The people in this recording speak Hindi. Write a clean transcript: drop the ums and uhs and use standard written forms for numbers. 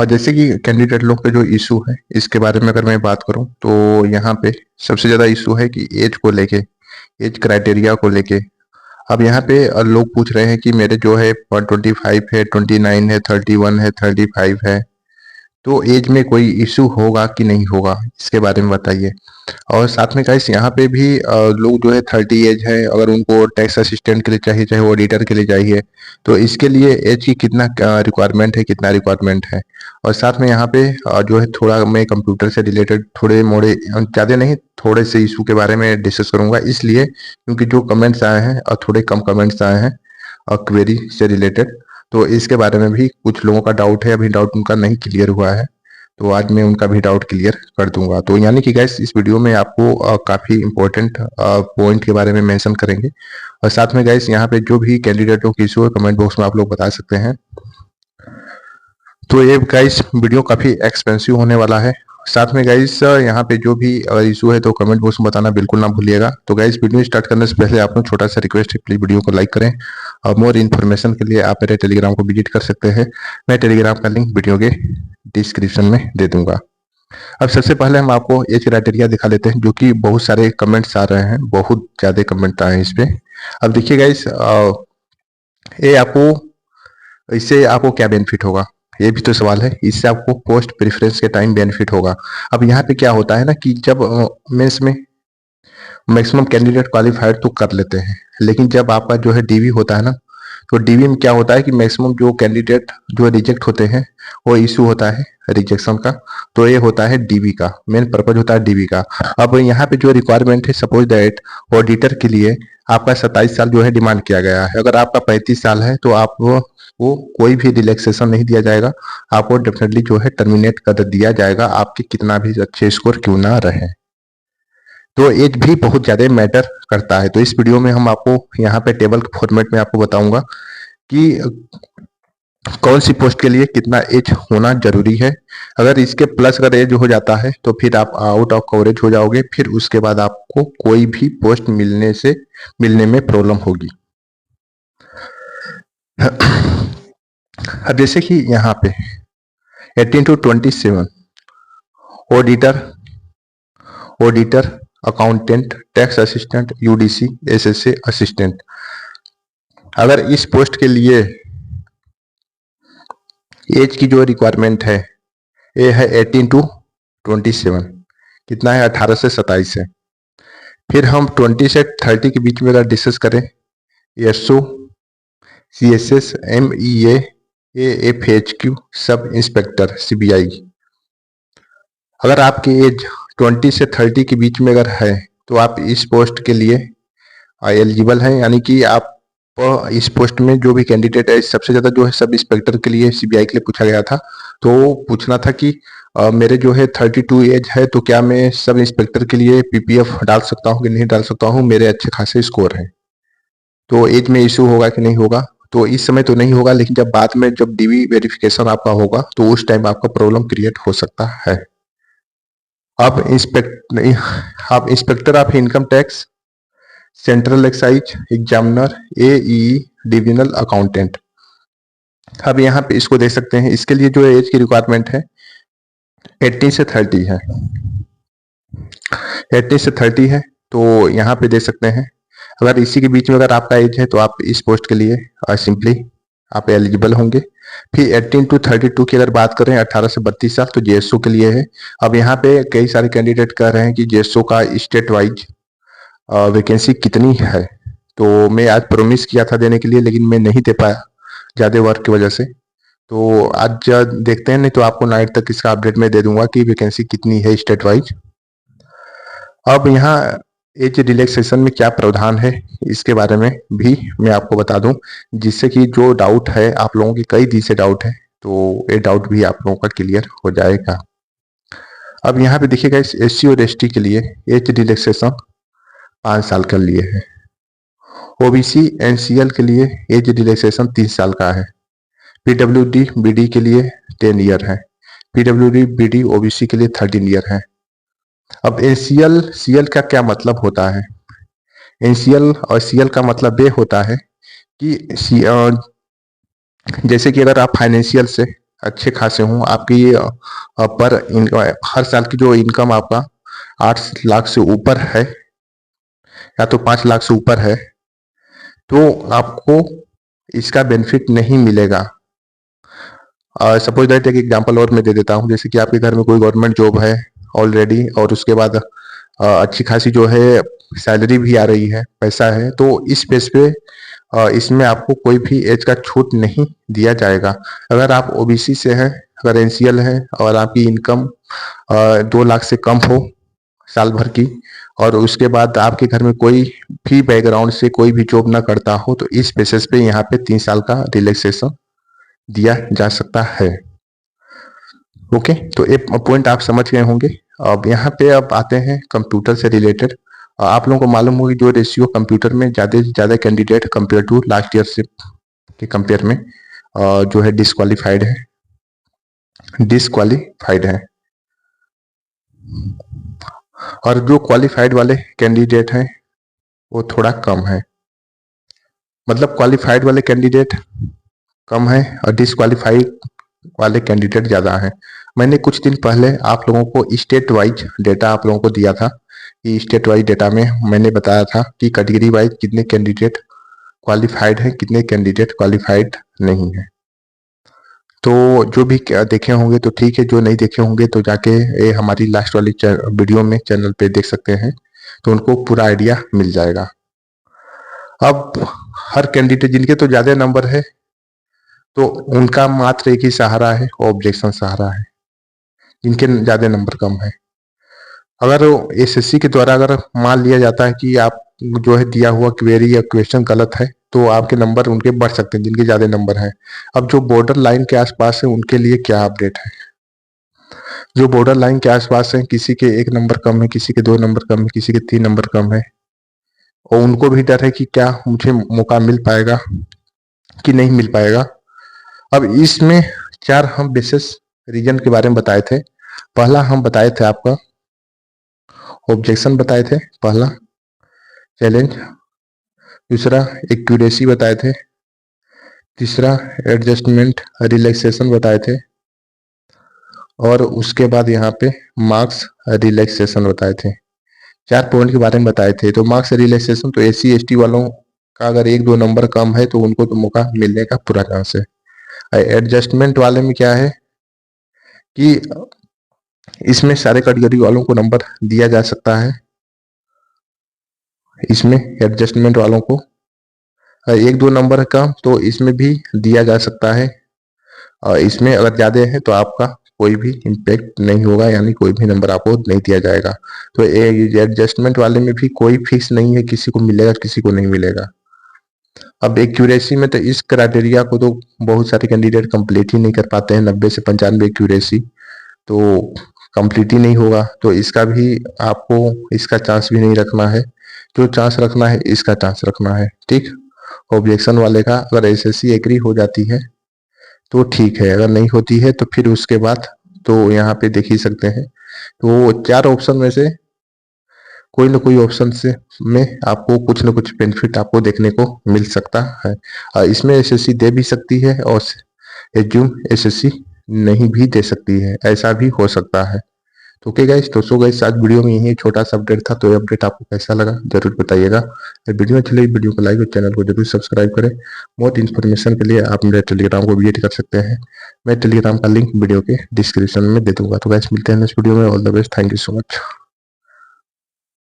जैसे कि कैंडिडेट लोग का जो इशू है इसके बारे में अगर मैं बात करूं तो यहाँ पे सबसे ज़्यादा इशू है कि एज को लेके, एज क्राइटेरिया को लेके। अब यहाँ पे लोग पूछ रहे हैं कि मेरे जो है 25 है, 29 है, 31 है, 35 है, तो एज में कोई इशू होगा कि नहीं होगा, इसके बारे में बताइए। और साथ में गाइस यहाँ पे भी लोग जो है 30 एज है, अगर उनको टैक्स असिस्टेंट के लिए चाहिए, चाहे वो ऑडिटर के लिए चाहिए, तो इसके लिए एज की कितना रिक्वायरमेंट है, कितना रिक्वायरमेंट है। और साथ में यहाँ पे जो है थोड़ा मैं कंप्यूटर से रिलेटेड थोड़े मोड़े ज़्यादा नहीं, थोड़े से इशू के बारे में डिस्कस करूंगा, इसलिए क्योंकि जो कमेंट्स आए हैं और थोड़े कम कमेंट्स आए हैं और क्वेरी से रिलेटेड, तो इसके बारे में भी कुछ लोगों का डाउट है, अभी डाउट उनका नहीं क्लियर हुआ है, तो आज मैं उनका भी डाउट क्लियर कर दूंगा। तो यानी कि गैस इस वीडियो में आपको काफ़ी इंपॉर्टेंट पॉइंट के बारे में मेंशन करेंगे। और साथ में गैस यहाँ पे जो भी कैंडिडेटों की इशू है कमेंट बॉक्स में आप लोग बता सकते हैं। तो ये गाइस वीडियो काफ़ी एक्सपेंसिव होने वाला है। साथ में गाइस यहाँ पे जो भी इशू है तो कमेंट बॉक्स में बताना बिल्कुल ना भूलिएगा। तो गाइस वीडियो स्टार्ट करने से पहले आप लोग छोटा सा रिक्वेस्ट है, प्लीज वीडियो को लाइक करें। और मोर इन्फॉर्मेशन के लिए आप मेरे टेलीग्राम को विजिट कर सकते हैं, मैं टेलीग्राम का लिंक वीडियो के डिस्क्रिप्शन में दे दूंगा। अब सबसे पहले हम आपको एज क्राइटेरिया दिखा लेते हैं, जो कि बहुत सारे कमेंट्स आ रहे हैं, बहुत ज़्यादा कमेंट आए हैं इस पे। अब देखिए गाइस, ये आपको, इससे आपको क्या बेनिफिट होगा, ये भी तो सवाल है। इससे आपको पोस्ट प्रेफरेंस के टाइम बेनिफिट होगा। अब यहाँ पे क्या होता है ना कि जब मेंस में मैक्सिमम कैंडिडेट क्वालिफाइड तो कर लेते हैं, लेकिन जब आपका जो है डीवी होता है ना, तो डीवी में क्या होता है कि मैक्सिमम जो कैंडिडेट जो रिजेक्ट होते हैं वो इशू होता है रिजेक्शन का। तो ये होता है डीवी का, मेन पर्पज होता है डीवी का। अब यहाँ पे जो रिक्वायरमेंट है, सपोज दैट ऑडिटर के लिए आपका 27 साल जो है डिमांड किया गया है, अगर आपका 35 साल है तो आप वो कोई भी रिलैक्सेशन नहीं दिया जाएगा, आपको डेफिनेटली जो है टर्मिनेट कर दिया जाएगा, आपके कितना भी अच्छे स्कोर क्यों ना रहे। तो एज भी बहुत ज्यादा मैटर करता है। तो इस वीडियो में हम आपको यहाँ पे टेबल फॉर्मेट में आपको बताऊंगा कि कौन सी पोस्ट के लिए कितना एज होना जरूरी है। अगर इसके प्लस अगर एज हो जाता है तो फिर आप आउट ऑफ कवरेज हो जाओगे, फिर उसके बाद आपको कोई भी पोस्ट मिलने में प्रॉब्लम होगी। अब जैसे कि यहाँ पे 18 to 27 auditor, accountant, tax assistant, UDC, SSA assistant, अगर इस पोस्ट के लिए एज की जो रिक्वायरमेंट है ये है 18 to 27, कितना है, 18 से 27 है। फिर हम 20 से 30 के बीच में अगर डिस्कस करें, SO, CSS, MEA, एएफएचक्यू, sub inspector, CBI. अगर आपकी एज 20 से 30 के बीच में अगर है तो आप इस पोस्ट के लिए एलिजिबल हैं, यानी कि आप इस पोस्ट में जो भी कैंडिडेट है, सबसे ज्यादा जो है सब इंस्पेक्टर के लिए, सीबीआई के लिए पूछा गया था। तो पूछना था कि मेरे जो है 32 एज है, तो क्या मैं सब इंस्पेक्टर के लिए पीपीएफ डाल सकता हूँ कि नहीं डाल सकता हूँ, मेरे अच्छे खासे स्कोर हैं, तो एज में इशू होगा कि नहीं होगा। तो इस समय तो नहीं होगा, लेकिन जब बाद में जब डीवी वेरिफिकेशन आपका होगा तो उस टाइम आपका प्रॉब्लम क्रिएट हो सकता है। आप inspector of income tax, central excise examiner, AE, divisional accountant. अब यहाँ पे इसको देख सकते हैं, इसके लिए जो एज की रिक्वायरमेंट है 18 से 30 है, 18 से 30 है। तो यहाँ पे देख सकते हैं, अगर इसी के बीच में अगर आपका एज है तो आप इस पोस्ट के लिए सिंपली आप एलिजिबल होंगे। फिर 18 to 32 की अगर बात करें, 18 से 32 साल, तो जेएसओ के लिए है। अब यहाँ पे कई सारे कैंडिडेट कह रहे हैं कि जेएसओ का स्टेट वाइज वैकेंसी कितनी है, तो मैं आज प्रॉमिस किया था देने के लिए, लेकिन मैं नहीं दे पाया ज़्यादा वर्क की वजह से। तो आज देखते हैं, नहीं तो आपको नाइट तक इसका अपडेट मैं दे दूंगा कि वैकेंसी कितनी है स्टेट वाइज। अब यहाँ एज रिलैक्सेशन में क्या प्रावधान है इसके बारे में भी मैं आपको बता दूं, जिससे कि जो डाउट है आप लोगों के, कई दिन से डाउट है, तो ये डाउट भी आप लोगों का क्लियर हो जाएगा। अब यहाँ पे देखिएगा, इस एससी और एसटी के लिए एज रिलैक्सेशन 5 साल के लिए है। ओबीसी एनसीएल के लिए एज रिलैक्सेशन 30 साल का है। पीडब्ल्यूडी बीडी के लिए 10 ईयर है। पीडब्ल्यूडी बीडी ओबीसी के लिए 13 ईयर है। अब एनसीएल सीएल का क्या मतलब होता है, एनसीएल और सीएल का मतलब ये होता है कि जैसे कि अगर आप फाइनेंशियल से अच्छे खासे हों, आपकी पर हर साल की जो इनकम आपका 8 लाख से ऊपर है या तो 5 लाख से ऊपर है, तो आपको इसका बेनिफिट नहीं मिलेगा। सपोज दैट एक एग्जांपल और मैं दे देता हूँ, जैसे कि आपके घर में कोई गवर्नमेंट जॉब है ऑलरेडी और उसके बाद अच्छी खासी जो है सैलरी भी आ रही है, पैसा है, तो इस बेस पे इसमें आपको कोई भी एज का छूट नहीं दिया जाएगा। अगर आप ओबीसी से हैं, अगर एनसीएल है और आपकी इनकम 2 लाख से कम हो साल भर की, और उसके बाद आपके घर में कोई भी बैकग्राउंड से कोई भी जॉब ना करता हो, तो इस बेसिस पे यहाँ पे 3 साल का रिलैक्सेशन दिया जा सकता है। ओके, तो एक पॉइंट आप समझ गए होंगे। अब यहाँ पे अब आते हैं कंप्यूटर से रिलेटेड। आप लोगों को मालूम होगी जो रेशियो कंप्यूटर में ज़्यादा से ज़्यादा candidate compare to last year से के कंपेयर में जो है डिसक्वालीफाइड है, और जो क्वालिफाइड वाले कैंडिडेट हैं वो थोड़ा कम है। मतलब क्वालिफाइड वाले कैंडिडेट कम है और डिसक्वालीफाइड वाले कैंडिडेट ज़्यादा हैं। मैंने कुछ दिन पहले आप लोगों को स्टेट वाइज डेटा आप लोगों को दिया था कि स्टेट वाइज डेटा में मैंने बताया था कि कैटेगरी वाइज कितने कैंडिडेट क्वालिफाइड हैं, कितने कैंडिडेट क्वालिफाइड नहीं है। तो जो भी देखे होंगे तो ठीक है, जो नहीं देखे होंगे तो जाके ये हमारी लास्ट वाली वीडियो में चैनल पे देख सकते हैं, तो उनको पूरा आइडिया मिल जाएगा। अब हर कैंडिडेट जिनके तो ज़्यादा नंबर है तो उनका मात्र एक ही सहारा है, ऑब्जेक्शन सहारा है। जिनके ज़्यादा नंबर कम है, अगर एसएससी के द्वारा अगर मान लिया जाता है कि आप जो है दिया हुआ क्वेरी या क्वेश्चन गलत है, तो आपके नंबर उनके बढ़ सकते हैं जिनके ज़्यादा नंबर हैं। अब जो बॉर्डर लाइन के आसपास है उनके लिए क्या अपडेट है? जो बॉर्डर लाइन के आसपास है, किसी के 1 नंबर कम है, किसी के 2 नंबर कम है, किसी के 3 नंबर कम है, और उनको भी डर है कि क्या मुझे मौका मिल पाएगा कि नहीं मिल पाएगा। अब इसमें 4 हम बेसिस रीजन के बारे में बताए थे। पहला हम बताए थे आपका ऑब्जेक्शन बताए थे, पहला चैलेंज, दूसरा एक्यूरेसी बताए थे, तीसरा एडजस्टमेंट रिलैक्सेशन बताए थे, और उसके बाद यहाँ पे मार्क्स रिलैक्सेशन बताए थे। 4 पॉइंट के बारे में बताए थे। तो मार्क्स रिलैक्सेशन तो एससी एसटी वालों का अगर 1-2 नंबर कम है तो उनको तो मौका मिलने का पूरा चांस है। एडजस्टमेंट वाले में क्या है कि इसमें सारे कैटेगरी वालों को नंबर दिया जा सकता है। इसमें एडजस्टमेंट वालों को 1-2 नंबर कम तो इसमें भी दिया जा सकता है, और इसमें अगर ज़्यादा है तो आपका कोई भी इम्पैक्ट नहीं होगा, यानी कोई भी नंबर आपको नहीं दिया जाएगा। तो एडजस्टमेंट वाले में भी कोई फिक्स नहीं है, किसी को मिलेगा किसी को नहीं मिलेगा। अब एक्यूरेसी में तो इस क्राइटेरिया को तो बहुत सारे कैंडिडेट कंप्लीट ही नहीं कर पाते हैं, 90 से 95 एक्यूरेसी तो कंप्लीट ही नहीं होगा। तो इसका भी आपको इसका चांस भी नहीं रखना है, जो चांस रखना है इसका चांस रखना है। ठीक, ऑब्जेक्शन वाले का अगर एसएससी एग्री हो जाती है तो ठीक है, अगर नहीं होती है तो फिर उसके बाद तो यहाँ पे देख ही सकते हैं। तो 4 ऑप्शन में से कोई ना कोई ऑप्शन से में आपको कुछ ना कुछ बेनिफिट आपको देखने को मिल सकता है। इसमें एसएससी दे भी सकती है और एज्यूम एसएससी नहीं भी दे सकती है, ऐसा भी हो सकता है। तो ओके गाइस, तो सो गाइस आज वीडियो में यही छोटा सा अपडेट था। तो ये अपडेट आपको कैसा लगा जरूर बताइएगा। वीडियो अच्छी लगी वीडियो को लाइक और चैनल को जरूर सब्सक्राइब करें। मोर इन्फॉर्मेशन के लिए आप मेरे टेलीग्राम को विजिट कर सकते हैं। मैं टेलीग्राम का लिंक वीडियो के डिस्क्रिप्शन में दे दूंगा। तो गाइस मिलते हैं नेक्स्ट वीडियो में। All the best, thank you so much.